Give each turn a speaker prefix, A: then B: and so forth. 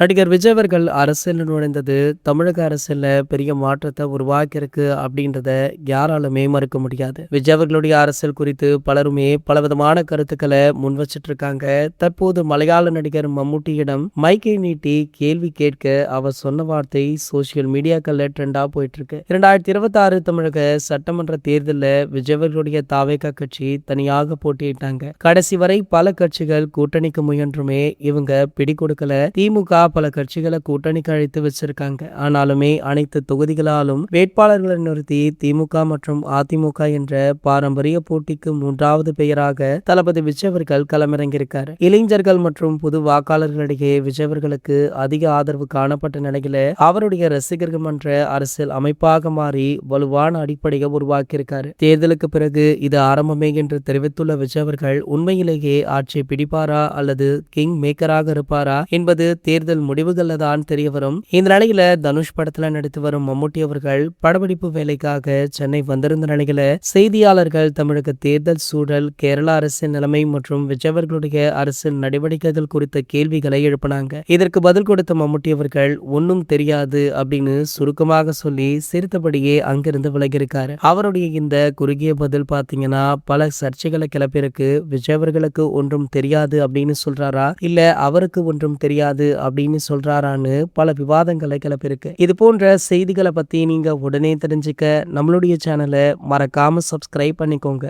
A: நடிகர் விஜய் அவர்கள் அரசியல்ல நுழைந்தது தமிழக அரசியல்ல பெரிய மாற்றத்தை உருவாக்கியிருக்கு அப்படின்றத யாராலுமே மறுக்க முடியாது. விஜய் அவர்களுடைய அரசியல் குறித்து பலருமே பலவிதமான கருத்துக்களை முன் வச்சிட்டு இருக்காங்க. தற்போது மலையாள நடிகர் மம்முட்டியிடம் மைக்கை நீட்டி கேள்வி கேட்க அவர் சொன்ன வார்த்தை சோசியல் மீடியாக்கள்ல ட்ரெண்டா போயிட்டு இருக்கு. 2026 தமிழக சட்டமன்ற தேர்தலில் விஜய் அவர்களுடைய தாவேகா கட்சி தனியாக போட்டியிட்டாங்க. கடைசி வரை பல கட்சிகள் கூட்டணிக்கு முயன்றுமே இவங்க பிடி கொடுக்கல. திமுக பல கட்சிகளை கூட்டணிக்கு அழைத்து வச்சிருக்காங்க. ஆனாலுமே அனைத்து தொகுதிகளாலும் வேட்பாளர்களை நிறுத்தி திமுக மற்றும் அதிமுக என்ற பாரம்பரிய போட்டிக்கு மூன்றாவது பெயராக தளபதி விஜய் அவர்கள் களமிறங்கியிருக்காரு. இளைஞர்கள் மற்றும் புது வாக்காளர்களிடையே விஜய் அவர்களுக்கு அதிக ஆதரவு காணப்பட்ட நிலையில அவருடைய ரசிகர்கள் மன்ற அரசியல் அமைப்பாக மாறி வலுவான அடிப்படையை உருவாக்கியிருக்காரு. தேர்தலுக்கு பிறகு இது ஆரம்பமே என்று தெரிவித்துள்ள விஜய் அவர்கள் உண்மையிலேயே ஆட்சியை பிடிப்பாரா அல்லது கிங் மேக்கராக இருப்பாரா என்பது தேர்தல் முடிவுகள்ல தான் தெரிய வரும். இந்த நிலையில தனுஷ் படத்துல நடித்து வரும் மம்முட்டி அவர்கள் படப்பிடிப்பு வேலைக்காக சென்னை வந்திருந்த நிலையில செய்தியாளர்கள் தமிழக தேர்தல் சூழல், கேரளா அரசியல் நிலைமை மற்றும் விஜய் அவர்களுடைய அரசியல் நடவடிக்கைகள் குறித்த கேள்விகளை எழுப்பினாங்க. இதற்கு பதில் கொடுத்த மம்முட்டி அவர்கள் ஒன்னும் தெரியாது அப்படின்னு சுருக்கமாக சொல்லி சிரித்தபடியே அங்கிருந்து விலகியிருக்காரு. அவருடைய இந்த குறுகிய பதில் பாத்தீங்கன்னா பல சர்ச்சைகளை கிளப்பியிருக்கு. விஜய் அவர்களுக்கு ஒன்றும் தெரியாது அப்படின்னு சொல்றாரா, இல்ல அவருக்கு ஒன்றும் தெரியாது அப்படின்னு சொல்றாரான்னு பல விவாதங்களை கிளப்பியிருக்கு. இது போன்ற செய்திகளை பத்தி நீங்க உடனே தெரிஞ்சுக்க நம்மளுடைய சேனலை மறக்காம சப்ஸ்கிரைப் பண்ணிக்கோங்க.